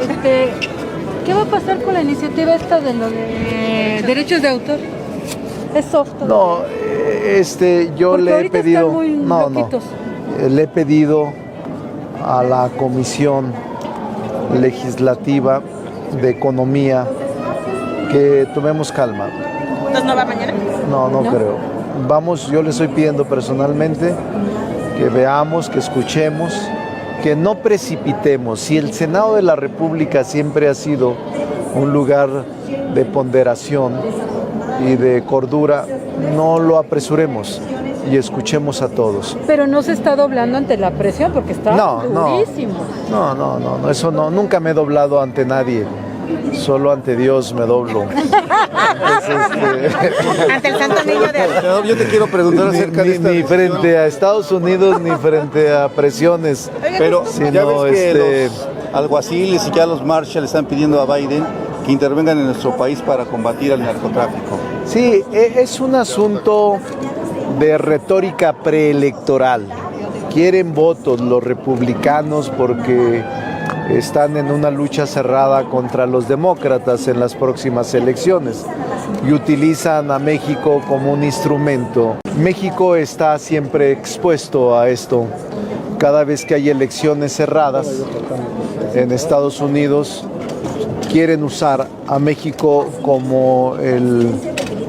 Este, ¿Qué va a pasar con la iniciativa esta de los derechos de autor? Es soft. No, yo porque le he pedido, están muy loquitos. Le he pedido a la Comisión Legislativa de Economía que tomemos calma. ¿Entonces no va mañana? No creo. Vamos, yo le estoy pidiendo personalmente que veamos, que escuchemos, que no precipitemos. Si el Senado de la República siempre ha sido un lugar de ponderación y de cordura, no lo apresuremos y escuchemos a todos. Pero no se está doblando ante la presión porque está durísimo. No, eso no, nunca me he doblado ante nadie. Solo ante Dios me doblo. Entonces, ante el Santo Niño de... Yo te quiero preguntar acerca de esta... Ni frente a Estados Unidos, ni frente a presiones. Pero sino, ya ves que los alguaciles y ya los Marshall están pidiendo a Biden que intervengan en nuestro país para combatir al narcotráfico. Sí, es un asunto de retórica preelectoral. Quieren votos los republicanos porque están en una lucha cerrada contra los demócratas en las próximas elecciones y utilizan a México como un instrumento. México está siempre expuesto a esto. Cada vez que hay elecciones cerradas en Estados Unidos, quieren usar a México como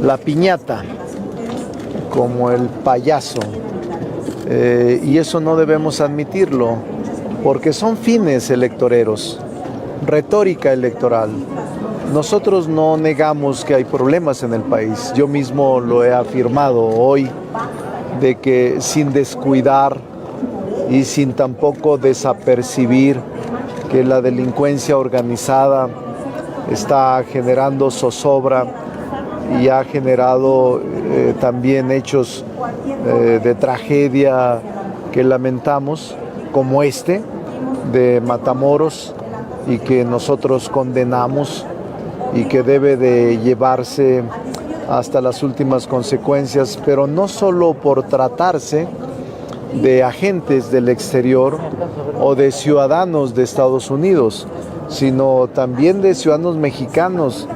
la piñata, como el payaso. Y eso no debemos admitirlo, porque son fines electoreros, retórica electoral. Nosotros no negamos que hay problemas en el país. Yo mismo lo he afirmado hoy, de que sin descuidar y sin tampoco desapercibir que la delincuencia organizada está generando zozobra y ha generado también hechos de tragedia que lamentamos, como este de Matamoros, y que nosotros condenamos y que debe de llevarse hasta las últimas consecuencias, pero no solo por tratarse de agentes del exterior o de ciudadanos de Estados Unidos, sino también de ciudadanos mexicanos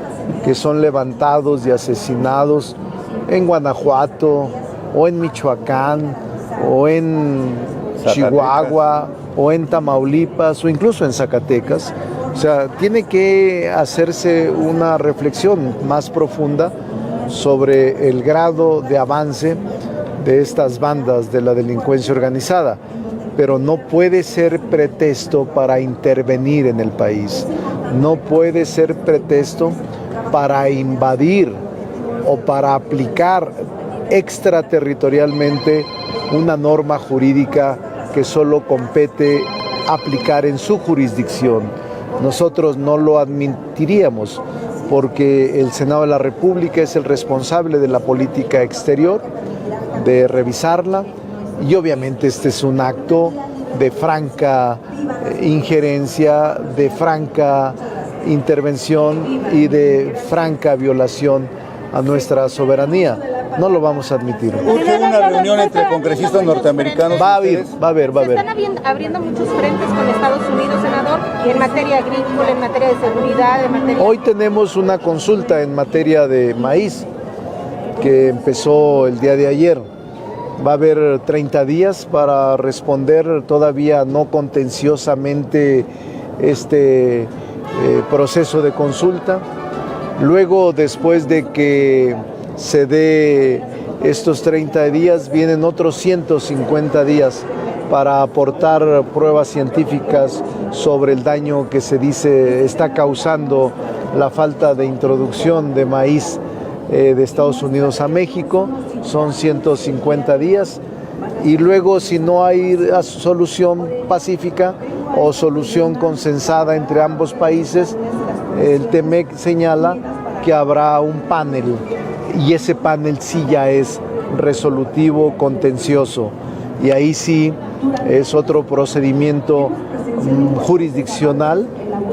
que son levantados y asesinados en Guanajuato o en Michoacán o en Chihuahua o en Tamaulipas o incluso en Zacatecas. O sea, tiene que hacerse una reflexión más profunda sobre el grado de avance de estas bandas de la delincuencia organizada, pero no puede ser pretexto para intervenir en el país, no puede ser pretexto para invadir o para aplicar extraterritorialmente una norma jurídica que solo compete aplicar en su jurisdicción. Nosotros no lo admitiríamos porque el Senado de la República es el responsable de la política exterior, de revisarla, y obviamente este es un acto de franca injerencia, de franca intervención y de franca violación a nuestra soberanía. No lo vamos a admitir. Urge una reunión entre congresistas norteamericanos. Va a haber. Se están abriendo muchos frentes con Estados Unidos, senador, en materia agrícola, en materia de seguridad, en materia... Hoy tenemos una consulta en materia de maíz que empezó el día de ayer. Va a haber 30 días para responder todavía no contenciosamente este proceso de consulta. Luego, después de que se dé estos 30 días, vienen otros 150 días para aportar pruebas científicas sobre el daño que se dice está causando la falta de introducción de maíz de Estados Unidos a México. Son 150 días y luego, si no hay solución pacífica o solución consensada entre ambos países, el TEMEC señala que habrá un panel, y ese panel sí ya es resolutivo, contencioso, y ahí sí es otro procedimiento jurisdiccional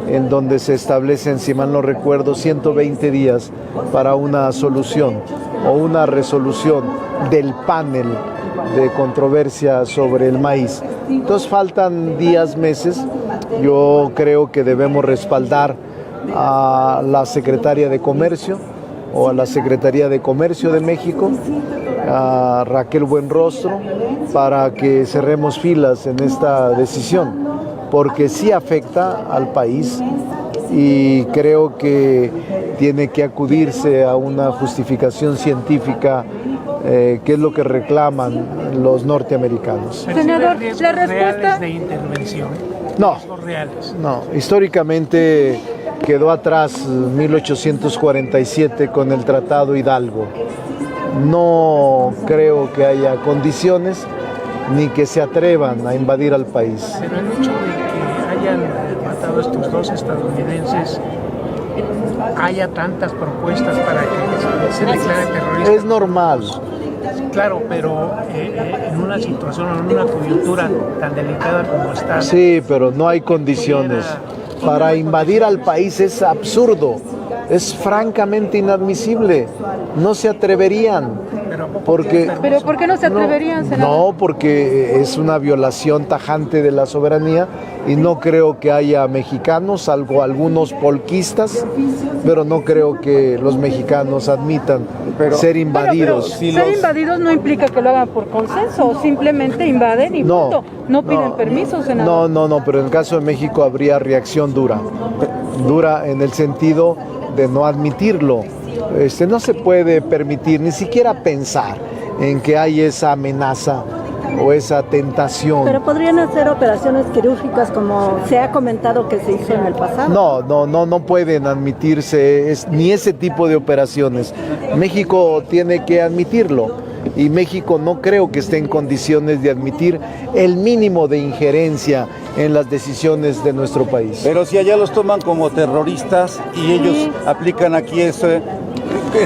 en donde se establecen, si mal no recuerdo, 120 días para una solución o una resolución del panel de controversia sobre el maíz. Entonces faltan días, meses Yo creo que debemos respaldar a la Secretaria de Comercio o a la Secretaría de Comercio de México, a Raquel Buenrostro, para que cerremos filas en esta decisión, porque sí afecta al país y creo que tiene que acudirse a una justificación científica, que es lo que reclaman los norteamericanos. Senador, la respuesta... reales de intervención. No, Los reales. no, históricamente quedó atrás 1847 con el Tratado Hidalgo. No creo que haya condiciones ni que se atrevan a invadir al país. Pero el hecho de que hayan matado a estos dos estadounidenses, haya tantas propuestas para que se declare terrorista. Es normal. Claro, pero en una situación, en una coyuntura tan delicada como está. Sí, pero no hay condiciones. Para invadir al país es absurdo, es francamente inadmisible. No se atreverían. Porque, ¿Pero por qué no se atreverían, senador? no, porque es una violación tajante de la soberanía y no creo que haya mexicanos, salvo algunos polquistas, pero no creo que los mexicanos admitan ser invadidos. Ser invadidos no implica que lo hagan por consenso, simplemente invaden y punto. No piden permiso, senador. No, pero en el caso de México habría reacción dura en el sentido de no admitirlo. No se puede permitir ni siquiera pensar en que hay esa amenaza o esa tentación. Pero podrían hacer operaciones quirúrgicas como se ha comentado que se hizo en el pasado. No pueden admitirse ni ese tipo de operaciones. México tiene que admitirlo y México no creo que esté en condiciones de admitir el mínimo de injerencia en las decisiones de nuestro país. Pero si allá los toman como terroristas y ellos aplican aquí eso,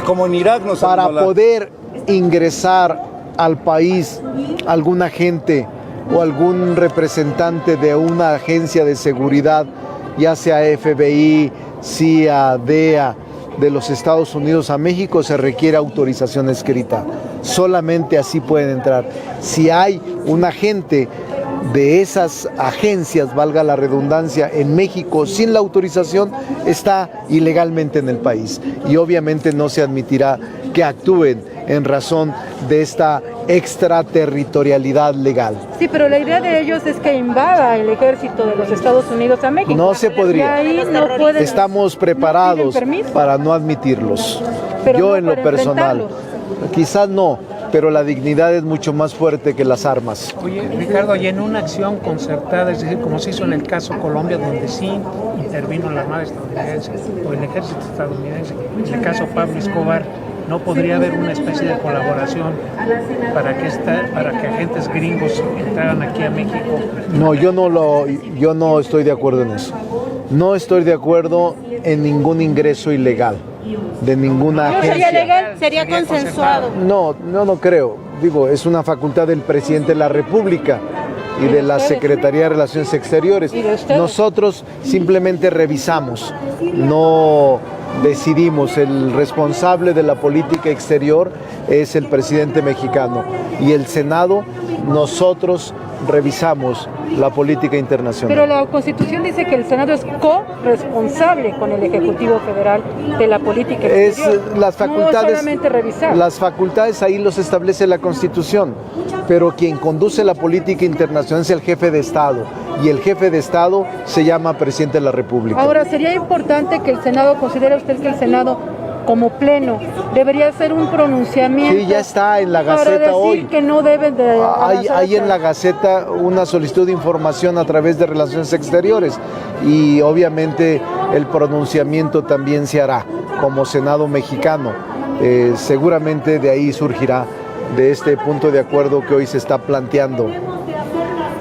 como en Irak nos Para poder ingresar al país algún agente o algún representante de una agencia de seguridad, ya sea FBI, CIA, DEA, de los Estados Unidos a México, se requiere autorización escrita. Solamente así pueden entrar. Si hay un agente de esas agencias, valga la redundancia, en México sin la autorización, está ilegalmente en el país y obviamente no se admitirá que actúen en razón de esta extraterritorialidad legal. Sí, pero la idea de ellos es que invada el ejército de los Estados Unidos a México. No se podría. Y ahí no pueden, Estamos preparados para no admitirlos. Pero yo no en lo para personal, quizás no, pero la dignidad es mucho más fuerte que las armas. Oye, Ricardo, y en una acción concertada, es decir, como se hizo en el caso Colombia, donde sí intervino la Armada estadounidense o el ejército estadounidense, en el caso Pablo Escobar, ¿no podría haber una especie de colaboración para que agentes gringos entraran aquí a México? No, yo no estoy de acuerdo en eso. No estoy de acuerdo en ningún ingreso ilegal de ninguna agencia. ¿Sería legal? ¿Sería consensuado? No creo. Digo, es una facultad del presidente de la República y de la Secretaría de Relaciones Exteriores. Nosotros simplemente revisamos, no decidimos. El responsable de la política exterior es el presidente mexicano y el Senado, nosotros revisamos la política internacional. Pero la Constitución dice que el Senado es corresponsable con el Ejecutivo Federal de la política exterior. Las facultades, no solamente revisar. Las facultades ahí los establece la Constitución, pero quien conduce la política internacional es el jefe de Estado y el jefe de Estado se llama presidente de la República. Ahora, sería importante que el Senado, ¿considera usted que el Senado como pleno debería hacer un pronunciamiento? Sí, ya está en la Gaceta para decir hoy. Que no deben de hay en la Gaceta una solicitud de información a través de Relaciones Exteriores y obviamente el pronunciamiento también se hará como Senado mexicano. Seguramente de ahí surgirá, de este punto de acuerdo que hoy se está planteando.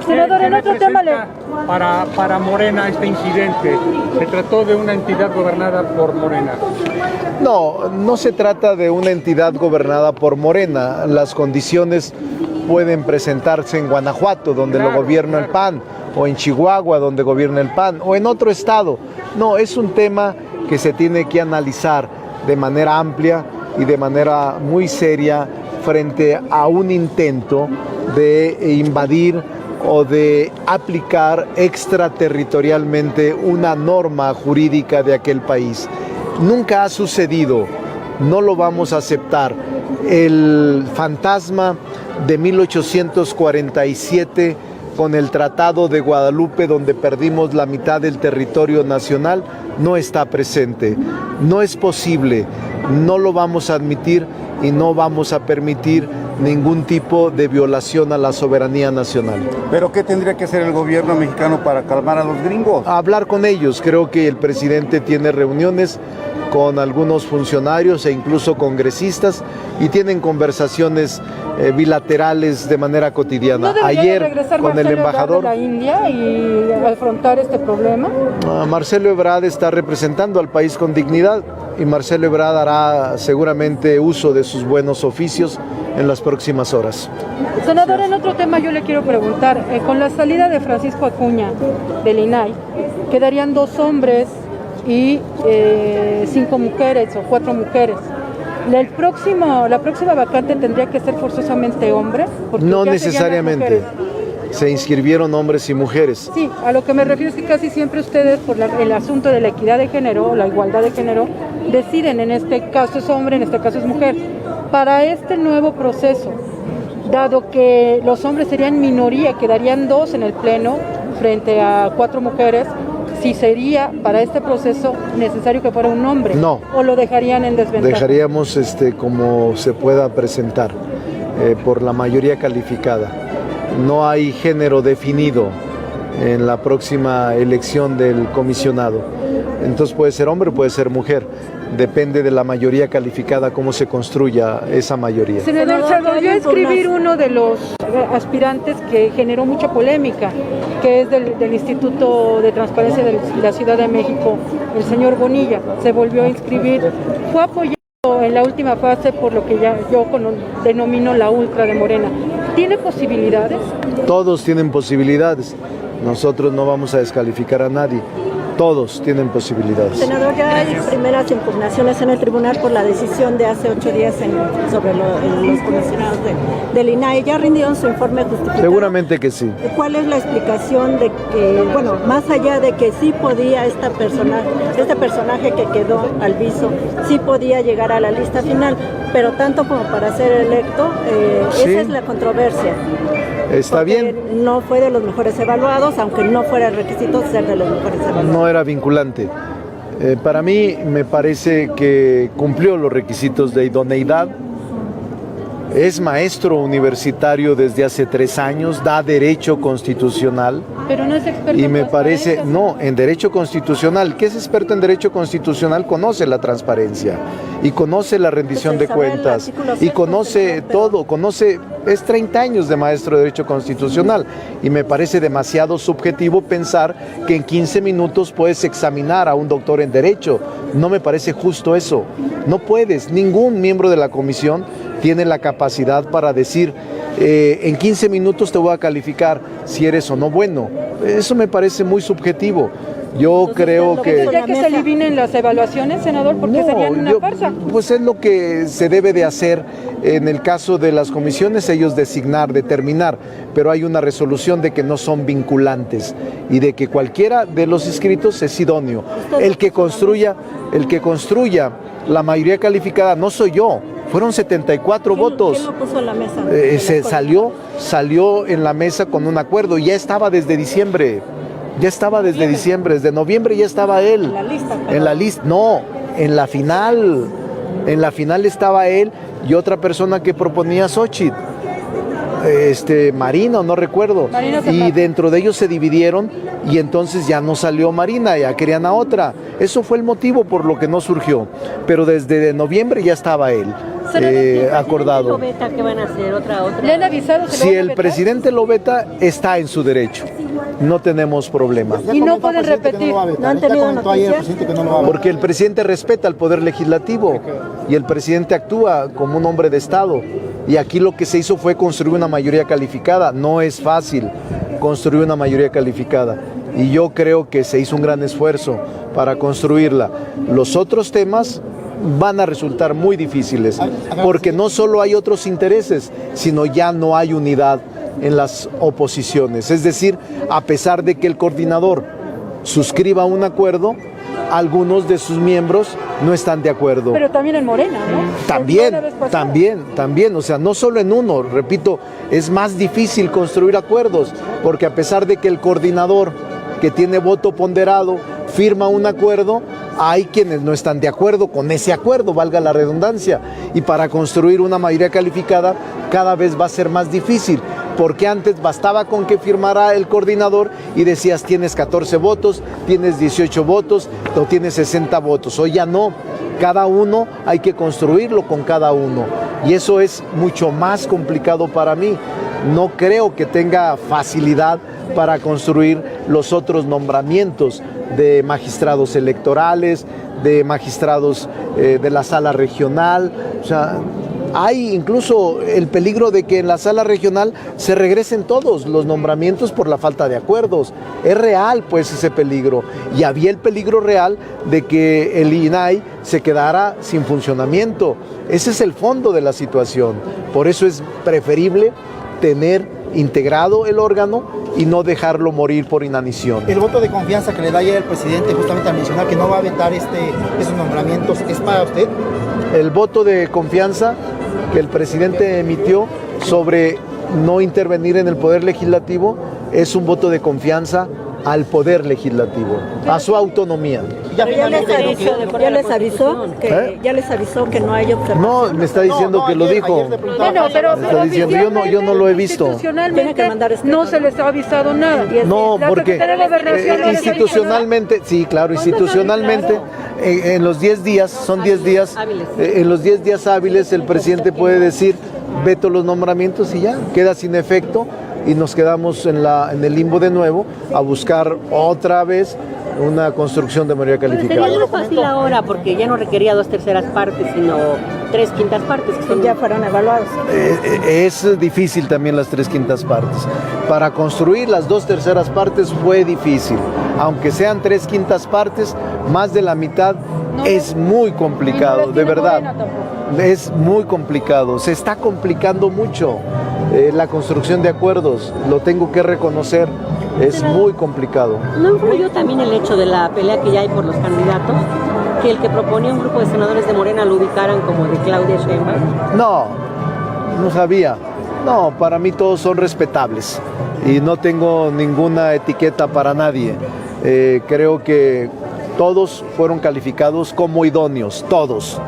Senador, en otro tema para Morena este incidente. ¿Se trató de una entidad gobernada por Morena? No se trata de una entidad gobernada por Morena. Las condiciones pueden presentarse en Guanajuato, donde lo gobierna el PAN, o en Chihuahua, donde gobierna el PAN, o en otro estado. No, es un tema que se tiene que analizar de manera amplia y de manera muy seria frente a un intento de invadir o de aplicar extraterritorialmente una norma jurídica de aquel país. Nunca ha sucedido, no lo vamos a aceptar. El fantasma de 1847 con el Tratado de Guadalupe, donde perdimos la mitad del territorio nacional, no está presente. No es posible, no lo vamos a admitir y no vamos a permitir ningún tipo de violación a la soberanía nacional. ¿Pero qué tendría que hacer el gobierno mexicano para calmar a los gringos? A hablar con ellos. Creo que el presidente tiene reuniones con algunos funcionarios e incluso congresistas y tienen conversaciones bilaterales de manera cotidiana. ¿No debería Ayer regresar con el Marcelo Ebrard embajador de la India y afrontar este problema? Marcelo Ebrard está representando al país con dignidad y Marcelo Ebrard hará seguramente uso de sus buenos oficios en las próximas horas. Senador, en otro tema yo le quiero preguntar, con la salida de Francisco Acuña del INAI, quedarían 2 hombres y 5 mujeres o 4 mujeres. La próxima vacante tendría que ser forzosamente hombre. Porque No ya serían las necesariamente. mujeres. Se inscribieron hombres y mujeres. Sí, a lo que me refiero es que casi siempre ustedes, por el asunto de la equidad de género, la igualdad de género, deciden, en este caso es hombre, en este caso es mujer. Para este nuevo proceso, dado que los hombres serían minoría, quedarían 2 en el pleno frente a 4 mujeres, si sería para este proceso necesario que fuera un hombre. No. ¿O lo dejarían en desventaja? Dejaríamos como se pueda presentar por la mayoría calificada. No hay género definido en la próxima elección del comisionado. Entonces puede ser hombre, puede ser mujer. Depende de la mayoría calificada cómo se construya esa mayoría. Senador, se volvió a escribir uno de los aspirantes que generó mucha polémica, que es del Instituto de Transparencia de la Ciudad de México, el señor Bonilla. Se volvió a inscribir. Fue apoyado en la última fase por lo que yo denomino la ultra de Morena. ¿Tiene posibilidades? Todos tienen posibilidades. Nosotros no vamos a descalificar a nadie. Todos tienen posibilidades. Senador, ya hay primeras impugnaciones en el tribunal por la decisión de hace 8 días sobre los comisionados del INAI. ¿Ya rindieron su informe justificado? Seguramente que sí. ¿Cuál es la explicación de que, bueno, más allá de que sí podía este personaje que quedó al viso, sí podía llegar a la lista final, pero tanto como para ser electo, Sí. esa es la controversia? Está Porque bien. no fue de los mejores evaluados, aunque no fuera el requisito ser de los mejores evaluados. No era vinculante. Para mí me parece que cumplió los requisitos de idoneidad. Es maestro universitario desde hace 3 años, da derecho constitucional. Pero no es experto Y en me parece, transparencia. no, en derecho constitucional. ¿Qué es experto en derecho constitucional? Conoce la transparencia y conoce la rendición Pues de sabe el cuentas artículo y 6, conoce pero- todo, es 30 años de maestro de derecho constitucional y me parece demasiado subjetivo pensar que en 15 minutos puedes examinar a un doctor en derecho. No me parece justo eso. No puedes, ningún miembro de la comisión tiene la capacidad para decir en 15 minutos te voy a calificar si eres o no bueno. Eso me parece muy subjetivo. Yo Entonces, creo lo que... ¿Tendría que se eliminen las evaluaciones, senador? Porque serían una farsa. Pues es lo que se debe de hacer en el caso de las comisiones, ellos designar, determinar, pero hay una resolución de que no son vinculantes y de que cualquiera de los inscritos es idóneo. El que construya la mayoría calificada no soy yo, fueron 74 votos. ¿Quién lo puso en la mesa? Se salió en la mesa con un acuerdo, ya estaba desde diciembre. Ya estaba desde diciembre, desde noviembre ya estaba él. En la lista. En la lista, no, en la final. En la final estaba él y otra persona que proponía Xochitl. Marina, no recuerdo. Marina Y Zapata. dentro de ellos se dividieron y entonces ya no salió Marina, ya querían a otra. Eso fue el motivo por lo que no surgió. Pero desde noviembre ya estaba él acordado. ¿Qué van a hacer? ¿Otra? ¿Le han avisado? ¿Se lo Si van a el vetar? presidente lo veta, está en su derecho. No tenemos problema. Y no pueden repetir. ¿No han tenido noticias? Porque el presidente respeta al poder legislativo y el presidente actúa como un hombre de Estado. Y aquí lo que se hizo fue construir una mayoría calificada. No es fácil construir una mayoría calificada. Y yo creo que se hizo un gran esfuerzo para construirla. Los otros temas van a resultar muy difíciles, porque no solo hay otros intereses, sino ya no hay unidad en las oposiciones. Es decir, a pesar de que el coordinador suscriba un acuerdo, algunos de sus miembros no están de acuerdo. Pero también en Morena, ¿no? También, o sea, no solo en uno, repito, es más difícil construir acuerdos, porque a pesar de que el coordinador que tiene voto ponderado firma un acuerdo, hay quienes no están de acuerdo con ese acuerdo, valga la redundancia, y para construir una mayoría calificada cada vez va a ser más difícil, porque antes bastaba con que firmara el coordinador y decías tienes 14 votos, tienes 18 votos o tienes 60 votos. Hoy ya no, cada uno hay que construirlo con cada uno y eso es mucho más complicado para mí. No creo que tenga facilidad para construir los otros nombramientos de magistrados electorales, de magistrados de la sala regional, o sea, hay incluso el peligro de que en la sala regional se regresen todos los nombramientos por la falta de acuerdos. Es real pues ese peligro y había el peligro real de que el INAI se quedara sin funcionamiento. Ese es el fondo de la situación. Por eso es preferible tener integrado el órgano y no dejarlo morir por inanición. El voto de confianza que le da ayer el presidente justamente al mencionar que no va a vetar esos nombramientos, ¿es para usted? El voto de confianza que el presidente emitió sobre no intervenir en el Poder Legislativo es un voto de confianza al Poder Legislativo, a su autonomía. Ya les avisó que no hay observación. No, me está diciendo que lo dijo. Bueno, pero me está diciendo, yo no lo he visto. Institucionalmente no se les ha avisado nada. No, porque institucionalmente, sí, claro, institucionalmente en los 10 días, son 10 días, en los 10 días hábiles el presidente puede decir veto los nombramientos y ya, queda sin efecto y nos quedamos en el limbo de nuevo a buscar otra vez una construcción de mayoría calificada. Sería más fácil ahora porque ya no requería 2/3 partes, sino 3/5 partes que ya fueron evaluados. Es difícil también las 3/5 partes. Para construir las 2/3 partes fue difícil. Aunque sean 3/5 partes, más de la mitad es muy complicado, de verdad. Es muy complicado. Se está complicando mucho la construcción de acuerdos. Lo tengo que reconocer. Es muy complicado. ¿No influyó también el hecho de la pelea que ya hay por los candidatos? Que el que proponía un grupo de senadores de Morena lo ubicaran como de Claudia Sheinbaum. No sabía. No, para mí todos son respetables y no tengo ninguna etiqueta para nadie. Creo que todos fueron calificados como idóneos, todos,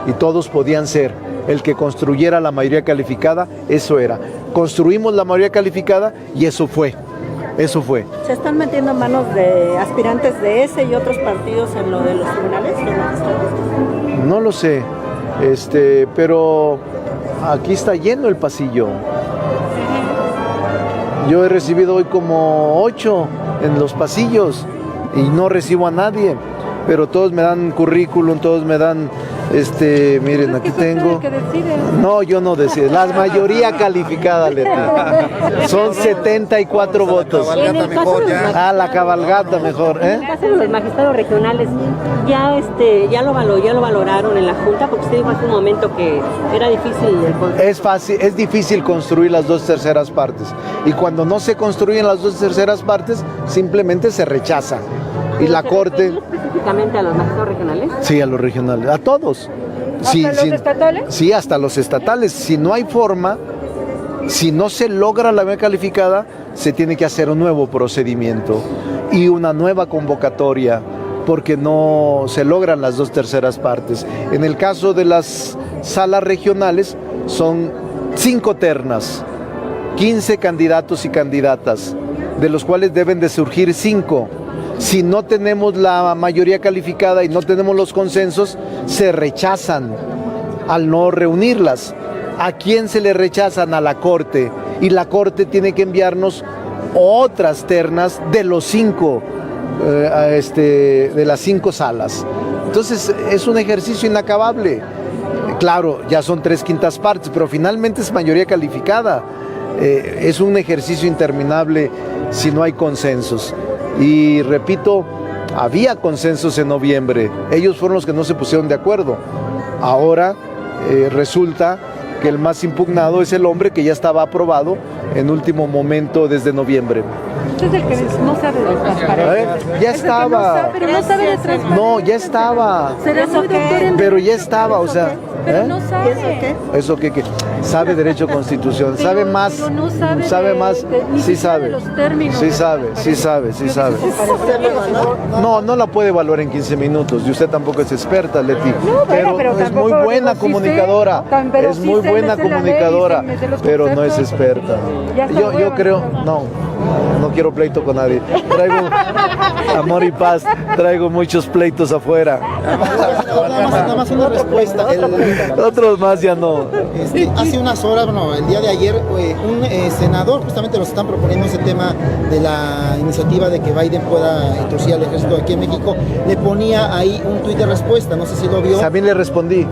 y todos podían ser. El que construyera la mayoría calificada, eso era. Construimos la mayoría calificada y eso fue. ¿Se están metiendo en manos de aspirantes de ese y otros partidos en lo de los tribunales? No lo sé, pero aquí está lleno el pasillo. Yo he recibido hoy como 8 en los pasillos y no recibo a nadie, pero todos me dan currículum, todos me dan, miren, aquí tengo. No, yo no decido, la mayoría calificada, Leti. Son 74 votos. La cabalgata mejor, En el caso de los magistrados regionales, ya lo valoraron en la Junta, porque usted dijo hace un momento que era difícil el consenso. Es difícil construir las 2/3 partes. Y cuando no se construyen las 2/3 partes, simplemente se rechaza. Y la Corte... ¿Específicamente a los magistrados regionales? Sí, a los regionales, a todos. ¿Hasta los estatales? Sí, hasta los estatales. Si no hay forma, si no se logra la mayoría calificada, se tiene que hacer un nuevo procedimiento y una nueva convocatoria, porque no se logran las 2/3 partes. En el caso de las salas regionales, son 5 ternas, 15 candidatos y candidatas, de los cuales deben de surgir 5. Si no tenemos la mayoría calificada y no tenemos los consensos, se rechazan al no reunirlas. ¿A quién se le rechazan? A la Corte. Y la Corte tiene que enviarnos otras ternas de los 5, de las 5 salas. Entonces es un ejercicio inacabable. Claro, ya son 3/5 partes, pero finalmente es mayoría calificada. Es un ejercicio interminable si no hay consensos. Y repito, había consensos en noviembre, ellos fueron los que no se pusieron de acuerdo. Ahora resulta que el más impugnado es el hombre, que ya estaba aprobado en último momento desde noviembre. Usted es el que no sabe de transparencia. Ya estaba. Pero no sabe de transparencia. No, ya estaba. Será muy doctor en Pero ya estaba, o sea. Pero no sabe. ¿Eso qué? Sabe derecho constitucional, sabe más, pero no sabe más, ni sí siquiera sabe, de los términos. sí sabe. No la puede evaluar en 15 minutos y usted tampoco es experta, Leti, pero es muy buena comunicadora, es muy buena comunicadora, pero no es experta. Yo creo, no quiero pleito con nadie, traigo amor y paz, traigo muchos pleitos afuera. Nada más una respuesta. Otros más ya no. Hace unas horas, bueno, el día de ayer, un senador, justamente nos están proponiendo ese tema de la iniciativa de que Biden pueda introducir al ejército aquí en México, le ponía ahí un tuit de respuesta, no sé si lo vio. También le respondí,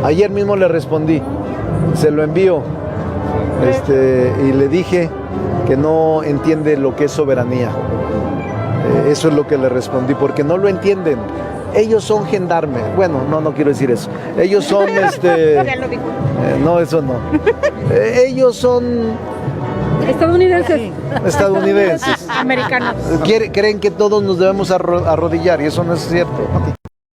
ayer mismo le respondí, se lo envío, y le dije que no entiende lo que es soberanía. Eso es lo que le respondí, porque no lo entienden. Ellos son gendarmes. Bueno, no quiero decir eso. Ellos son, no, eso no. Ellos son estadounidenses. Americanos. Creen que todos nos debemos arrodillar y eso no es cierto.